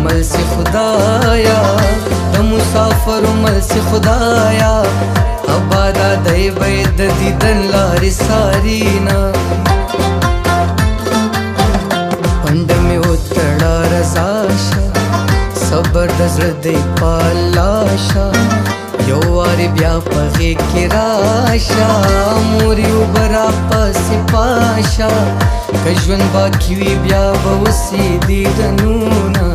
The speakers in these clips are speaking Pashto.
مل سی خدایا د مسافر مل سی خدایا ابادا دای بید د دیدن لارې سارینا پند می وتړه رضا شه صبر د زړه دی پالاشا یو وارې بیا پغې کې راشه مورې اوبه راپسې پاشه که ژوند باقي وي بیا به وسي دیدنونه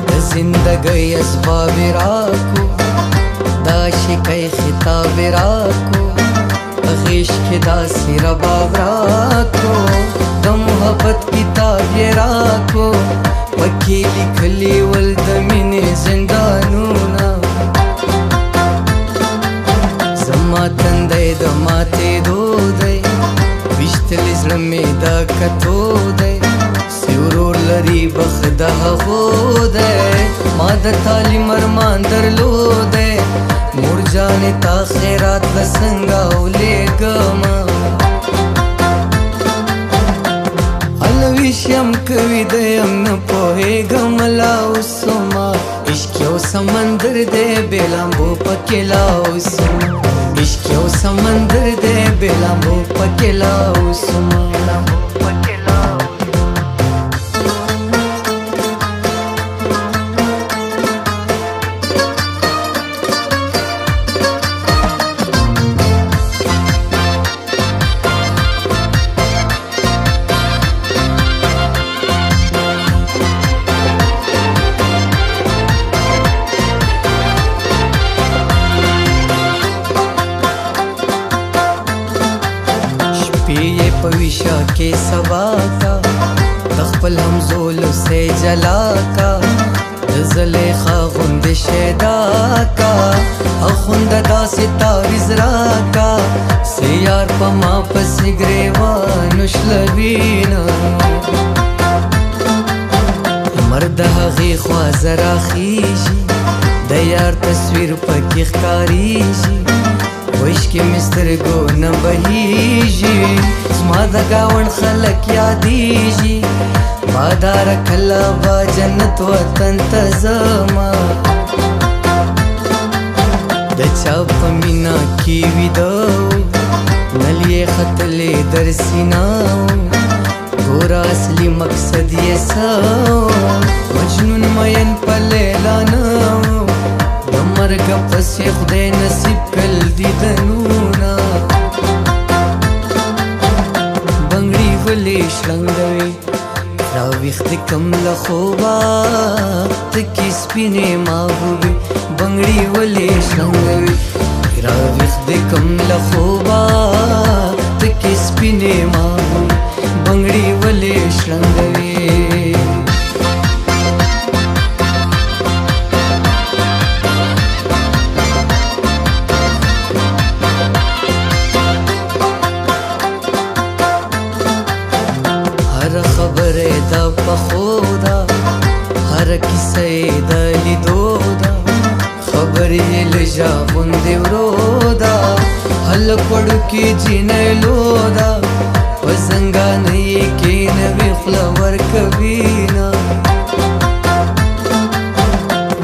د زندګۍ اسباب راکو دا شکۍ خطاب راکو په غیش کې داسې رباب راکو د محبت کتاب یې راکو پکې لیکلي ول د مینې زندانونه زما تندی د ماتېدو دی ویشتلی زړه مې د کتو دی ورور لري بخت د هغو دی ما د تعلیم ارمان درلودی مور جانې تا خیرات به څنګه ولیږمه الویشم کوي دیم نه پوهېږم لا اوسما عشق یو سمندر دی بې لامبو پکې لا اوسما عشق یو سمندر دی بې لامبو پکې لا اوسما پویشا کې سبا کا د خپل همزولو سے جلا کا د زلیخا غوندې شیدا کا اخوند داسې تعویض راکا سې یار په ما پسې ګریوان شلوینا مرد هغې خوا زرا خیژي د یار تصویر پکې ښکاریږي وشکې مې سترګو نه بهیږي زما د ګاونډ خلک یادیږي باداره کله به جنت وطن ته ځمه د چا په مینه کې ویده نل یې ختلې در سینه ګوره اصلي مقصد یې څه مجنون مین په لیلا نه د مرګ پسې خدای نصیب کړل دیدنونه بنګړي ولې شلنګوي راویښ کم له خوبه تکې سپینې محبوبې بنګړي ولې شلنګوي راویښ کم له خوبه تکې سپینې محبوبې بنګړي ولې شلنګوي خبره دا پخو دا هر کیسه د لیدو دا خبرې لږه غوندې ورو دا هلک وړوکې جینۍ لو دا په زنګانۍ کې نوې خوله ورکوینه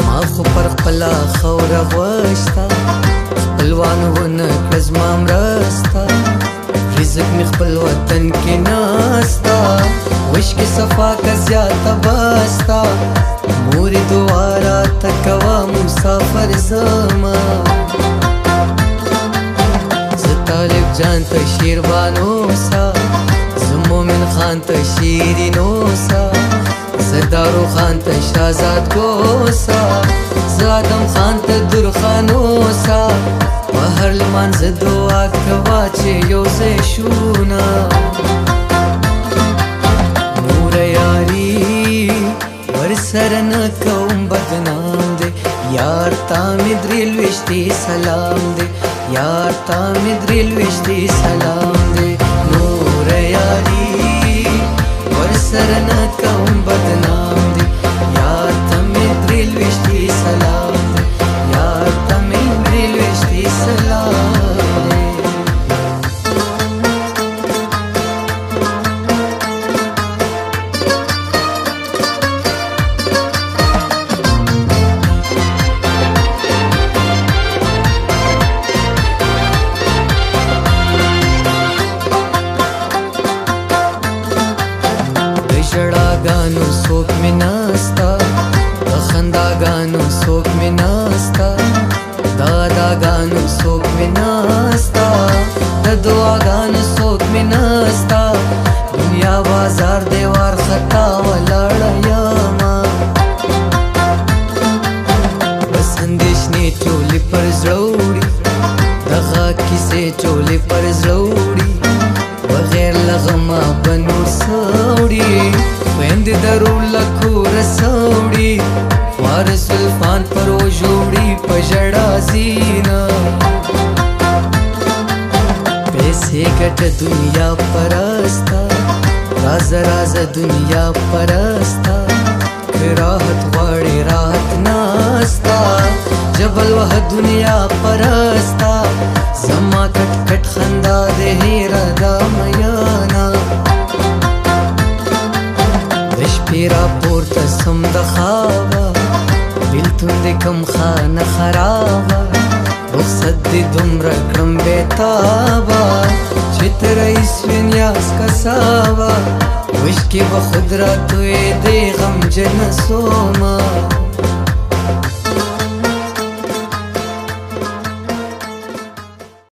ما خو پر خپله خوره غوښته خپلوان ونه کړه زما مرسته رزق می خپل وطن کې ناستا وشک صفا کا زیاته باستا مور دوارا تکوا مسافر زما ز طالب جان ته شیروانو سا ز مومن خان ته شیرینو سا ز دارو خان ته شہزاد ګوسا ز آدم خان ته درخانو سا هر لمانځ دعا کوا چې یو ځای شونا نور یاري ورسره نه کوم بدنام دی یار تا مې درې لویشتې سلام دی یار تا مې درې لویشتې سلام دی نور یاري ورسره نه کوم بدنام دی یار تا مې درې لویشتې سلام دی یار تا مې درې لویشتې سلام دی خنداګانو څوک مې ناستا د خنداګانو څوک مې ناستا د اداګانو څوک مې ناستا د دعاګانو څوک مې ناستا دنیا بازار دیوار خطا ولاړه یمه بس اندېښنې ټولې پر زړه وړي دغه کیسې ټولې پر زړه وړي بغیر له غمه به نور څه وړي خویندې د روله کوره څه وړي خوار زلفان پر اوږو وړي په ژړا ځینه پیسې ګټه دنیا پرسته رازه رازه دنیا پرسته که راحت غواړې راحت ناسته جبل وه دنیا پرسته زما کټ کټ خندا دې هیره دا میانه د شپې راپورته سم د خوابه بېلتون دې کم خانه خرابه رخصت دې دومره کړم بېتابه چې ته رئیس وې نیاز کسابه وشکې به خود راتوې دې غمجنه سومه